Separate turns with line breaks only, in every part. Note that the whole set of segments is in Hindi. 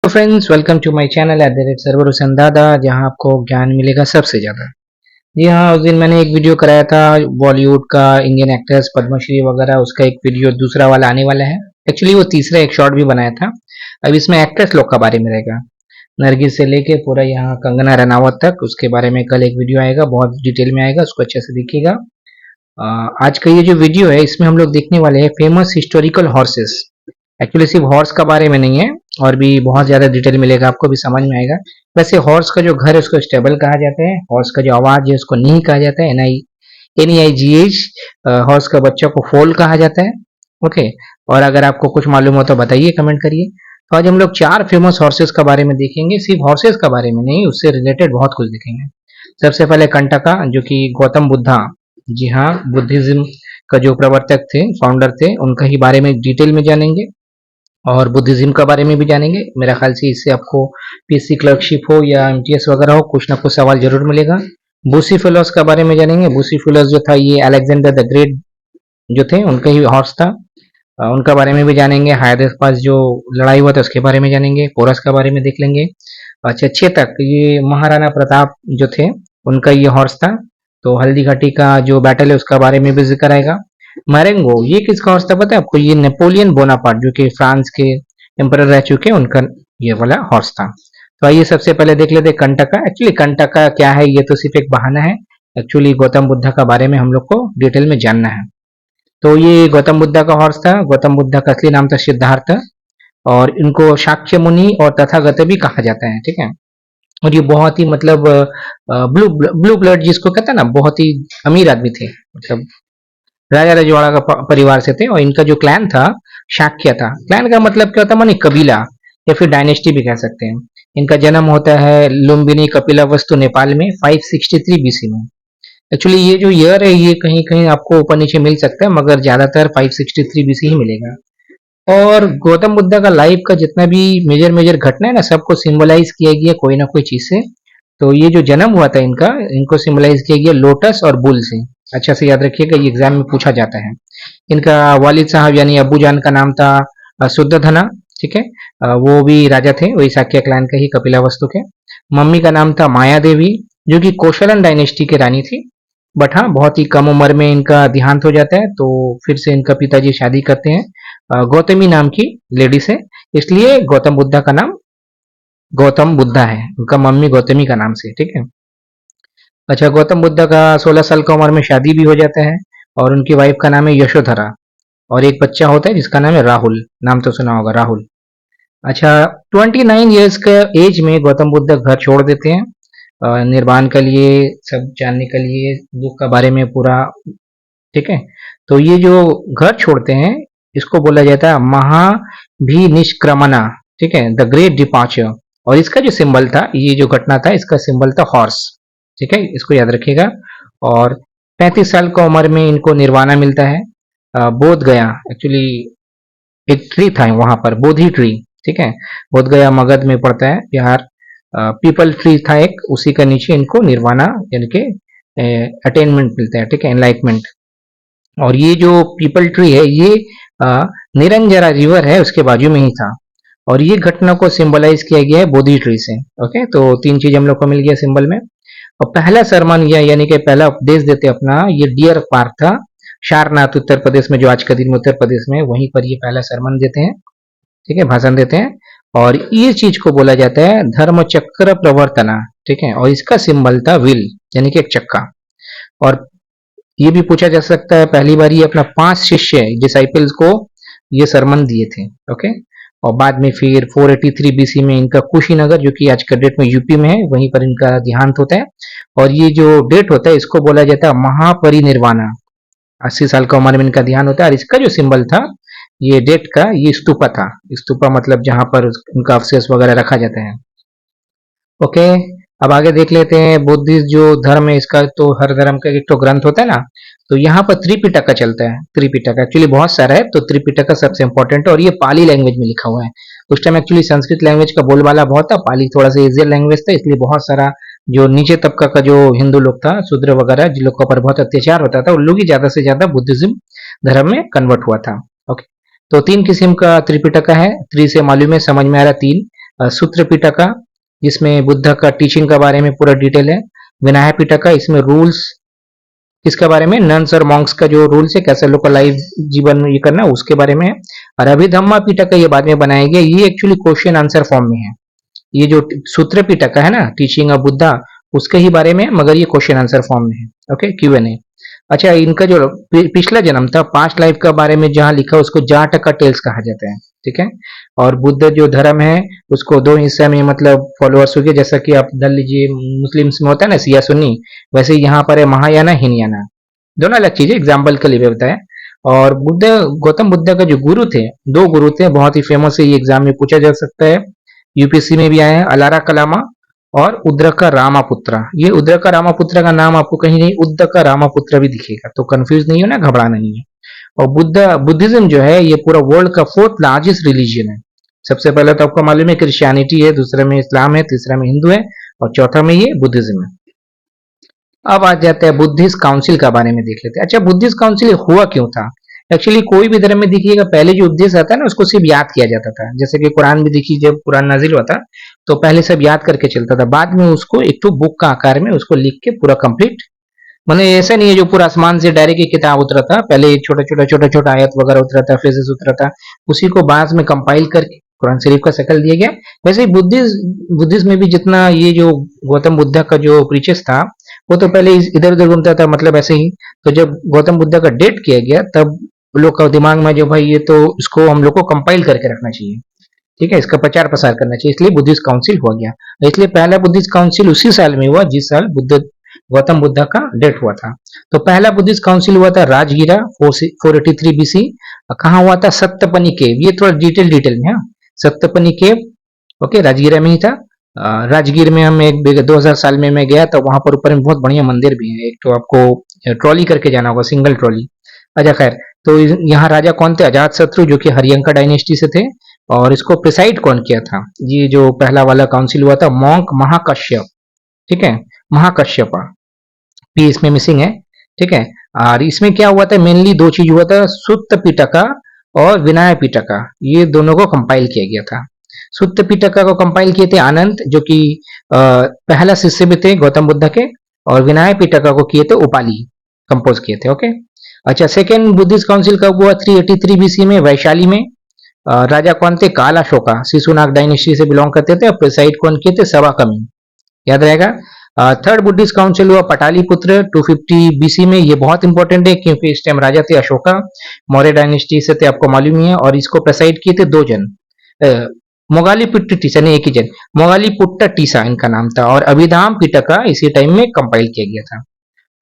तो friends, welcome to my channel at the rate Sarwar Hussain Dada, जहां आपको ज्ञान मिलेगा सबसे ज़्यादा। जी हाँ, उस दिन मैंने एक वीडियो कराया था बॉलीवुड का, इंडियन एक्टर्स पद्मश्री वगैरह, उसका एक वीडियो दूसरा वाला आने वाला है। एक्चुअली वो तीसरा एक शॉर्ट भी बनाया था। अब इसमें एक्ट्रेस लोग का बारे में रहेगा, नरगिस से लेके पूरा यहाँ कंगना रनावत तक। उसके बारे में कल एक वीडियो आएगा, बहुत डिटेल में आएगा, उसको अच्छे से देखिएगा। आज का ये जो वीडियो है, इसमें हम लोग देखने वाले हैं फेमस हिस्टोरिकल हॉर्सेस। एक्चुअली सिर्फ हॉर्स का बारे में नहीं है, और भी बहुत ज्यादा डिटेल मिलेगा, आपको भी समझ में आएगा। वैसे हॉर्स का जो घर है उसको स्टेबल कहा जाता है, हॉर्स का जो आवाज है उसको नी कहा जाता है, NEIGH। हॉर्स का बच्चा को फोल कहा जाता है। ओके। और अगर आपको कुछ मालूम हो तो बताइए, कमेंट करिए। तो आज हम लोग 4 फेमस हॉर्सेस का बारे में देखेंगे, सिर्फ हॉर्सेस का बारे में नहीं, उससे रिलेटेड बहुत कुछ देखेंगे। सबसे पहले कंटका, जो कि गौतम बुद्धा, जी हाँ, बुद्धिज्म का जो प्रवर्तक थे, फाउंडर थे, उनका ही बारे में डिटेल में जानेंगे। और बुद्धिज्म के बारे में भी जानेंगे। मेरा ख्याल से इससे आपको पीएससी क्लर्कशिप हो या एमटीएस वगैरह हो, कुछ ना कुछ सवाल जरूर मिलेगा। बुसीफिलस के बारे में जानेंगे। बुसीफिलस जो था, ये अलेक्जेंडर द ग्रेट जो थे, उनका ही हॉर्स था। उनका बारे में भी जानेंगे। हायदर पास जो लड़ाई हुआ था उसके बारे में जानेंगे। पोरस के बारे में देख लेंगे। अच्छा, चेतक, ये महाराणा प्रताप जो थे, उनका ये हॉर्स था। तो हल्दी घाटी का जो बैटल है उसका बारे में भी जिक्र आएगा। मैरेंगो, ये किसका हॉर्स था पता है आपको? ये नेपोलियन बोनापार्ट, जो कि फ्रांस के एम्परर रह चुके हैं, उनका ये वाला हॉर्स था। तो आइए सबसे पहले देख लेते हैं कंटका। एक्चुअली कंटका क्या है, ये तो सिर्फ एक बहाना है। एक्चुअली गौतम बुद्धा का बारे में हम लोग को डिटेल में जानना है। तो ये गौतम बुद्धा का हॉर्स था। गौतम बुद्धा का असली नाम था सिद्धार्थ, और इनको शाक्य मुनि और तथागत भी कहा जाता है, ठीक है। और ये बहुत ही मतलब ब्लू ब्लू ब्लड जिसको कहता है ना, बहुत ही अमीर आदमी थे। मतलब राजा रजवाड़ा का परिवार से थे, और इनका जो क्लैन था, शाक्य था। क्लैन का मतलब क्या होता है, माने कबीला, या फिर डायनेस्टी भी कह सकते हैं। इनका जन्म होता है लुम्बिनी कपिलावस्तु, नेपाल में 563 बीसी में। एक्चुअली ये जो ईयर है, ये कहीं कहीं आपको ऊपर नीचे मिल सकता है, मगर ज्यादातर 563 बीसी ही मिलेगा। और गौतम बुद्धा का लाइफ का जितना भी मेजर मेजर घटना है ना, सबको सिंबलाइज किया गया कोई ना कोई चीज से। तो ये जो जन्म हुआ था इनका, इनको सिंबलाइज किया गया लोटस और बुल से। अच्छा से याद रखिएगा, ये एग्जाम में पूछा जाता है। इनका वालिद साहब यानी अबू जान का नाम था शुद्धधना, ठीक है। वो भी राजा थे, वही शाक्य क्लैन के ही, कपिलावस्तु के। मम्मी का नाम था माया देवी, जो कि कोशलन डायनेस्टी की रानी थी। बट हाँ, बहुत ही कम उम्र में इनका देहांत हो जाता है, तो फिर से इनका पिताजी शादी करते हैं गौतमी नाम की लेडी से। इसलिए गौतम बुद्धा का नाम गौतम बुद्धा है, उनका मम्मी गौतमी का नाम से, ठीक है। अच्छा, गौतम बुद्ध का 16 साल की उम्र में शादी भी हो जाता है, और उनकी वाइफ का नाम है यशोधरा। और एक बच्चा होता है जिसका नाम है राहुल, नाम तो सुना होगा, राहुल। अच्छा, 29 ईयर्स के एज में गौतम बुद्ध घर छोड़ देते हैं, निर्वाण के लिए, सब जानने के लिए, दुख के बारे में पूरा, ठीक है। तो ये जो घर छोड़ते हैं, इसको बोला जाता है महाभिनिष्क्रमणा, ठीक है, द ग्रेट डिपार्चर। और इसका जो सिंबल था, ये जो घटना था, इसका सिंबल था हॉर्स, ठीक है, इसको याद रखिएगा। और 35 साल की उम्र में इनको निर्वाणा मिलता है बोध गया। एक्चुअली एक ट्री था वहां पर, बोधि ट्री, ठीक है। बोध गया मगध में पड़ता है, बिहार। पीपल ट्री था एक, उसी का नीचे इनको निर्वाणा यानी कि अटेनमेंट मिलता है, ठीक है, एनलाइटमेंट। और ये जो पीपल ट्री है, ये निरंजरा रिवर है उसके बाजू में ही था। और ये घटना को सिंबलाइज किया गया है बोधि ट्री से। ओके, तो 3 चीज हम लोग को मिल गया सिंबल में। और पहला सरमन या यानी कि पहला उपदेश देते अपना, ये डियर पार्क था, सारनाथ उत्तर प्रदेश में, जो आज का दिन में उत्तर प्रदेश में, वहीं पर ये पहला सरमन देते हैं, ठीक है, भाषण देते हैं। और ये चीज को बोला जाता है धर्म चक्र प्रवर्तना, ठीक है। और इसका सिंबल था विल, यानी कि एक चक्का। और ये भी पूछा जा सकता है, पहली बार ये अपना 5 शिष्य डिसाइपल्स को ये सरमन दिए थे। ओके। और बाद में फिर 483 बीसी में इनका कुशीनगर, जो कि आज का डेट में यूपी में है, वहीं पर इनका देहांत होता है। और ये जो डेट होता है, इसको बोला जाता है महापरिनिर्वाणा। 80 साल की उम्र में इनका ध्यान होता है। और इसका जो सिंबल था, ये डेट का, ये स्तूपा था। स्तूपा मतलब जहां पर उनका अवशेष वगैरह रखा जाता है। ओके। अब आगे देख लेते हैं बुद्धिस्ट जो धर्म है, इसका तो हर धर्म का एक तो ग्रंथ होता है ना। तो यहाँ पर त्रिपिटका चलता है। त्रिपिटका एक्चुअली बहुत सारा है, तो त्रिपिटका सबसे इंपॉर्टेंट है, और ये पाली लैंग्वेज में लिखा हुआ है। उस टाइम एक्चुअली संस्कृत लैंग्वेज का बोलबाला बहुत था, पाली थोड़ा सा इजियर लैंग्वेज था, इसलिए बहुत सारा जो नीचे तबका का जो हिंदू लोग था, शूद्र वगैरह, जिन लोग का पर बहुत अत्याचार होता था, उन लोग ही ज्यादा से ज्यादा बुद्धिज्म धर्म में कन्वर्ट हुआ था। ओके। तो 3 किस्म का त्रिपिटका है। त्रि से मालूम है, समझ में आ रहा 3। सूत्र पिटका, जिसमें बुद्ध का टीचिंग के बारे में पूरा डिटेल है। विनय पिटका, इसमें रूल्स किसके बारे में, नन्स और मॉन्क्स का जो रूल्स है, कैसे लोग का लाइफ जीवन ये करना उसके बारे में है। और अभिधम्मा पिटका ये बाद में बनाया गया, ये एक्चुअली क्वेश्चन आंसर फॉर्म में है। ये जो सूत्र पिटका है ना, टीचिंग ऑफ बुद्धा, उसके ही बारे में, मगर ये क्वेश्चन आंसर फॉर्म में है। Okay, Q&A। अच्छा, इनका जो पिछला जन्म था, पास्ट लाइफ के बारे में जहाँ लिखा उसको जाटका टेल्स कहा जाता है। ठीक है। और बुद्ध जो धर्म है उसको दो हिस्से में मतलब फॉलोअर्स हो गए, जैसा कि आप डाल लीजिए मुस्लिम्स में होता है ना सिया सुन्नी, वैसे ही यहाँ पर है महायाना हिनयाना, दोनों अलग चीजें एग्जाम्पल के लिए बताया। और बुद्ध, गौतम बुद्ध का जो गुरु थे, दो गुरु थे, बहुत ही फेमस है, ये एग्जाम में पूछा जा सकता है, यूपीएससी में भी आया है, अलारा कलामा और उद्रका रामापुत्रा। ये उद्रका रामापुत्रा का नाम आपको कहीं नहीं उद्दका रामापुत्रा भी दिखेगा, तो कंफ्यूज नहीं हो ना, घबराना नहीं है। और बुद्धिज्म जो है ये पूरा वर्ल्ड का 4th लार्जेस्ट रिलीजन है। सबसे पहले तो आपको मालूम है क्रिश्चियनिटी है, दूसरे में इस्लाम है, तीसरा में हिंदू है, और चौथा में ये बुद्धिज्म है। अब आ जाते हैं बुद्धिस्ट काउंसिल के बारे में देख लेते हैं। अच्छा, बुद्धिस्ट काउंसिल हुआ क्यों था? एक्चुअली कोई भी धर्म में देखिएगा, पहले जो उपदेश आता है ना उसको सिर्फ याद किया जाता था। जैसे कि कुरान भी देखिए, जब कुरान नाजिल हुआ था तो पहले सब याद करके चलता था, बाद में उसको एक तो बुक का आकार में उसको लिख के पूरा कंप्लीट, मतलब ऐसा नहीं है जो पूरा आसमान से डायरेक्ट एक किताब उतरा था, पहले छोटा छोटा आयत वगैरह उतरा था, फ्रेजेस उतरा था, उसी को बाद में कंपाइल करके कुरान शरीफ का शक्ल दिया गया। वैसे ही बुद्धिज्म में भी जितना ये जो गौतम बुद्ध का जो प्रीचेस था वो तो पहले इधर उधर घूमता था, मतलब ऐसे ही। तो जब गौतम बुद्ध का डेट किया गया तब लोग का दिमाग में जो भाई ये तो इसको हम लोग को कंपाइल करके रखना चाहिए, ठीक है, इसका प्रचार प्रसार करना चाहिए, इसलिए बुद्धिस्ट काउंसिल हो गया। इसलिए पहला बुद्धिस्ट काउंसिल उसी साल में हुआ जिस साल गौतम बुद्ध का डेथ हुआ था। तो पहला बुद्धिस्ट काउंसिल हुआ था राजगीरा 483 BC। कहाँ हुआ था? सप्तपनी केव, ये थोड़ा डिटेल में है, सप्तपनी केव, ओके, राजगीरा में ही था। राजगीर में हम एक 2000 साल में मैं गया, तो वहां पर ऊपर में बहुत बढ़िया मंदिर भी है। एक तो आपको ट्रॉली करके जाना होगा, सिंगल ट्रॉली। अच्छा खैर, तो यहाँ राजा कौन थे? अजात शत्रु, जो कि हरियंका डायनेस्टी से थे। और इसको प्रिसाइड कौन किया था? ये जो पहला वाला काउंसिल हुआ था, मॉन्क महाकश्यप, ठीक है, महाकश्यप, पी इसमें मिसिंग है, ठीक है। और इसमें क्या हुआ था? मेनली दो चीज हुआ था, सुत्त पिटका और विनय पिटका, ये दोनों को कंपाइल किया गया था। सुत्त पिटका को कंपाइल किए थे आनंद, जो कि पहला शिष्य भी थे गौतम बुद्ध के, और विनय पिटका को किए थे उपाली, कंपोज किए थे। ओके। अच्छा, सेकेंड बुद्धिस्ट काउंसिल कब हुआ? 383 BC में, वैशाली में। राजा कौन थे? काल अशोका, शिशुनाग डायनेस्टी से बिलोंग करते थे। और प्रिसाइड कौन किए थे? सवा कमी, याद रहेगा। थर्ड बुद्धिस्ट काउंसिल हुआ पटालीपुत्र 250 BC में। ये बहुत इंपॉर्टेंट है क्योंकि इस टाइम राजा थे अशोका, मौर्य डायनेस्टी से थे, आपको मालूम ही है। और इसको प्रेसाइड किए थे दो जन, मोगालीपुट्ट टीसा, नहीं एक ही जन, मोगालीपुट्ट टीसा इनका नाम था। और अभिधाम पिटका इसी टाइम में कंपाइल किया गया था।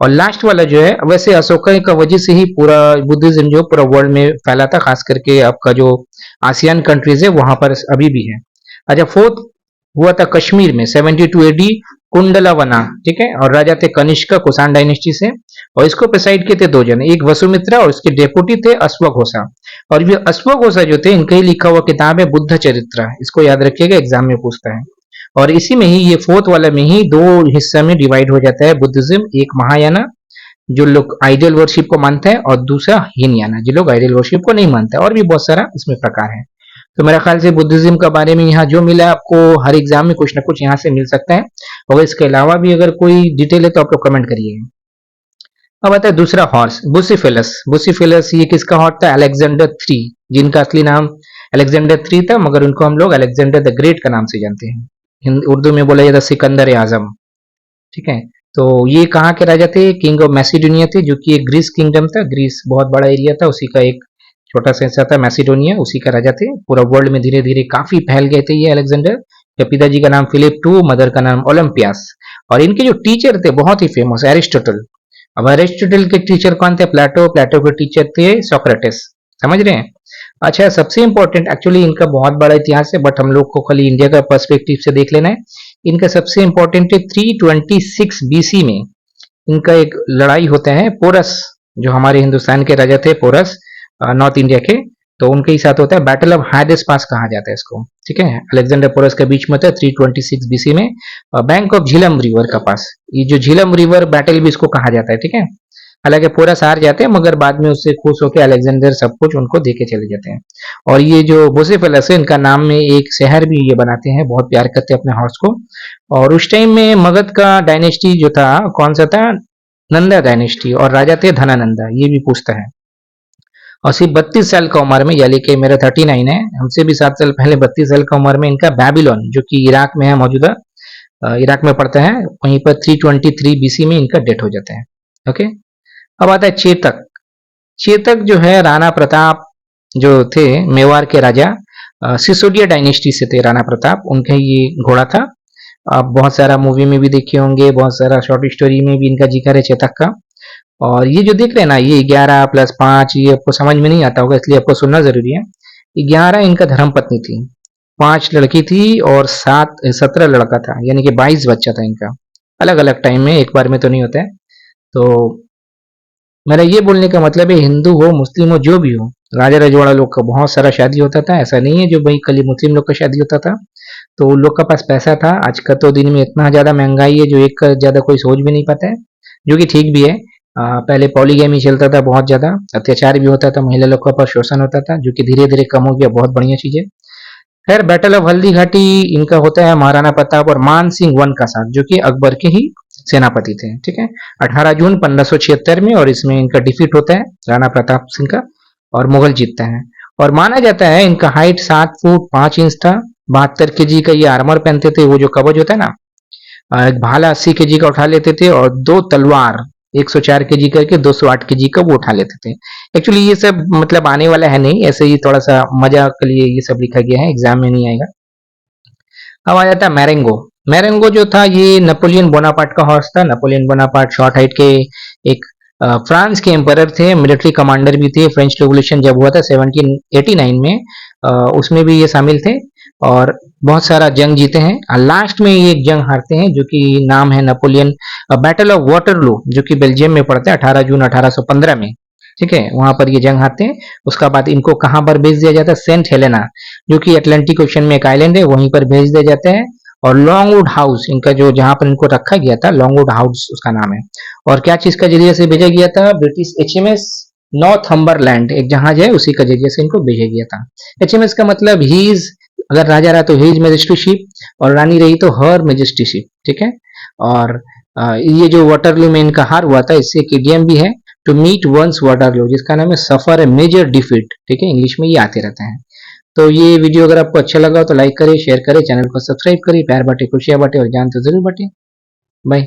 और लास्ट वाला जो है, वैसे अशोका का वजह से ही पूरा बुद्धिज्म जो पूरा वर्ल्ड में फैला था, खास करके आपका जो आसियान कंट्रीज है वहां पर अभी भी है। अच्छा, फोर्थ हुआ था कश्मीर में 72 AD, कुंडलावना, ठीक है। और राजा थे कनिष्क, कुषाण डायनेस्टी से। और इसको प्रिसाइड किए थे दो जन, एक वसुमित्रा और इसके डेपुटी थे अश्वघोषा। और ये अश्वघोषा जो थे, इनका ही लिखा हुआ किताब है बुद्ध चरित्र, इसको याद रखिएगा, एग्जाम में पूछता है। और इसी में ही ये फोर्थ वाले में ही दो हिस्से में डिवाइड हो जाता है बुद्धिज्म, एक महायाना जो लोग आइडियल वर्शिप को मानते हैं, और दूसरा हीनयाना जो लोग आइडियल वर्शिप को नहीं मानते। और भी बहुत सारा इसमें प्रकार है। तो मेरा ख्याल से बुद्धिज्म के बारे में यहाँ जो मिला आपको, हर एग्जाम में कुछ ना कुछ यहाँ से मिल सकता है। और इसके अलावा भी अगर कोई डिटेल है तो आप लोग कमेंट करिए। अब आता है दूसरा हॉर्स, बुसिफेलस। बुसिफेलस ये किसका हॉर्स था? अलेक्जेंडर 3, जिनका असली नाम अलेक्जेंडर 3 था, मगर उनको हम लोग अलेक्जेंडर द ग्रेट का नाम से जानते हैं। उर्दू में बोला जाता सिकंदर आजम, ठीक है। तो ये कहाँ के राजा थे? किंग ऑफ मैसिडोनिया थे, जो कि एक ग्रीस किंगडम था। ग्रीस बहुत बड़ा एरिया था, उसी का एक छोटा सा हिस्सा था मैसिडोनिया, उसी का राजा थे। पूरा वर्ल्ड में धीरे धीरे काफी फैल गए थे ये अलेक्जेंडर। पिताजी का नाम फिलिप II, मदर का नाम ओलंपियास। और इनके जो टीचर थे बहुत ही फेमस, एरिस्टोटल। अब एरिस्टोटल के टीचर कौन थे? प्लेटो। प्लेटो के टीचर थे सोक्रेटिस, समझ रहे हैं। अच्छा, सबसे इंपॉर्टेंट, एक्चुअली इनका बहुत बड़ा इतिहास है, बट हम लोग को खाली इंडिया का पर्सपेक्टिव से देख लेना है। इनका सबसे इंपॉर्टेंट है 326 BC में इनका एक लड़ाई होता है पोरस, जो हमारे हिंदुस्तान के राजा थे, पोरस नॉर्थ इंडिया के, तो उनके ही साथ होता है। बैटल ऑफ हाइडेस पास कहा जाता है इसको, ठीक है। अलेक्जेंडर पोरस के बीच में था 326 BC में, बैंक ऑफ झीलम रिवर का पास। ये जो झीलम रिवर बैटल भी इसको कहा जाता है, ठीक है। हालांकि पूरा शहर जाते हैं, मगर बाद में उससे खुश होकर अलेक्जेंडर सब कुछ उनको दे के चले जाते हैं। और ये जो बुसेफेलस है, इनका नाम में एक शहर भी ये बनाते हैं, बहुत प्यार करते हैं अपने हॉर्स को। और उस टाइम में मगध का डायनेस्टी जो था, कौन सा था, नंदा डायनेस्टी, और राजा थे धनानंदा, ये भी पूछता है। और सिर्फ 32 साल का उम्र में, यानी कि मेरा 39 है, हमसे भी 7 साल पहले 32 साल का उम्र में इनका बेबीलोन, जो कि इराक में है, मौजूदा इराक में पड़ता है, वहीं पर 323 बीसी में इनका डेथ हो जाता है। ओके। अब आता है चेतक। चेतक जो है राणा प्रताप जो थे, मेवाड़ के राजा, सिसोदिया डायनेस्टी से थे राणा प्रताप, उनका ये घोड़ा था। आप बहुत सारा मूवी में भी देखे होंगे, बहुत सारा शॉर्ट स्टोरी में भी इनका जिक्र है चेतक का। और ये जो देख रहे हैं ना, ये 11 + 5, ये आपको समझ में नहीं आता होगा, इसलिए आपको सुनना जरूरी है। 11 इनका धर्म पत्नी थी, 5 लड़की थी, और 17 लड़का था, यानी कि 22 बच्चा था इनका, अलग अलग टाइम में, एक बार में तो नहीं होता है। तो मेरा ये बोलने का मतलब है, हिंदू हो मुस्लिम हो जो भी हो, राजा रजवाड़ा लोग का बहुत सारा शादी होता था, ऐसा नहीं है जो भाई कल मुस्लिम लोग का शादी होता था। तो उन लोग का पास पैसा था। आज का तो दिन में इतना ज्यादा महंगाई है जो एक का ज्यादा कोई सोच भी नहीं पाता है, जो कि ठीक भी है। पहले पॉलीगैमी चलता था, बहुत ज्यादा अत्याचार भी होता था, महिला लोग का पास शोषण होता था, जो कि धीरे धीरे कम हो गया, बहुत बढ़िया चीज है। खैर, बैटल ऑफ हल्दी घाटी इनका होता है महाराणा प्रताप और मान सिंह वन का साथ, जो कि अकबर के ही सेनापति थे। ठीक है, 18 जून 1576 में, और इसमें इनका डिफीट होता है राणा प्रताप सिंह का, और मुगल जीतता है। और माना जाता है इनका हाइट 7 फुट 5 इंच था, 72 kg का ये आर्मर पहनते थे, वो जो कवच होता है ना, एक भाला 80 kg का उठा लेते थे, और 2 तलवार 104 kg करके 208 kg का वो उठा लेते थे। एक्चुअली ये सब मतलब आने वाला है नहीं, ऐसे ही थोड़ा सा मजा के लिए ये सब लिखा गया है, एग्जाम में नहीं आएगा। अब आ जाता है मैरेंगो। मैरेंगो जो था, ये नेपोलियन बोनापार्ट का हॉर्स था। नेपोलियन बोनापार्ट शॉर्ट हाइट के एक फ्रांस के एम्परर थे, मिलिट्री कमांडर भी थे। फ्रेंच रेवोल्यूशन जब हुआ था 1789 में, उसमें भी ये शामिल थे, और बहुत सारा जंग जीते हैं। लास्ट में ये एक जंग हारते हैं, जो कि नाम है नेपोलियन बैटल ऑफ वाटरलू, जो कि बेल्जियम में पड़ता है, 18 जून 1815 में। ठीक है, वहां पर ये जंग हारते हैं। उसका बाद इनको कहां पर भेज दिया जाता है, सेंट हेलेना, जो कि अटलांटिक ओशन में एक आइलैंड है, वहीं पर भेज दिया जाता है। और लॉन्गवुड हाउस इनका, जो जहां पर इनको रखा गया था, लॉन्गवुड हाउस उसका नाम है। और क्या चीज का जरिए से भेजा गया था, ब्रिटिश HMS नॉर्थम्बरलैंड, एक जहाज है, उसी का जरिए से इनको भेजा गया था। HMS का मतलब हीज, अगर राजा रहा तो हीज मेजेस्टी शिप, और रानी रही तो हर मेजेस्टी शिप। ठीक है। और ये जो वाटरलू में इनका हार हुआ था, इससे एक इडियम भी है, टू मीट वंस वाटरलू, जिसका नाम है सफर ए मेजर डिफीट। ठीक है, इंग्लिश में ये आते रहते हैं। तो ये वीडियो अगर आपको अच्छा लगा हो तो लाइक करें, शेयर करें, चैनल को सब्सक्राइब करें, प्यार बांटे, खुशियां बांटे, और जान तो जरूर बांटे। बाय।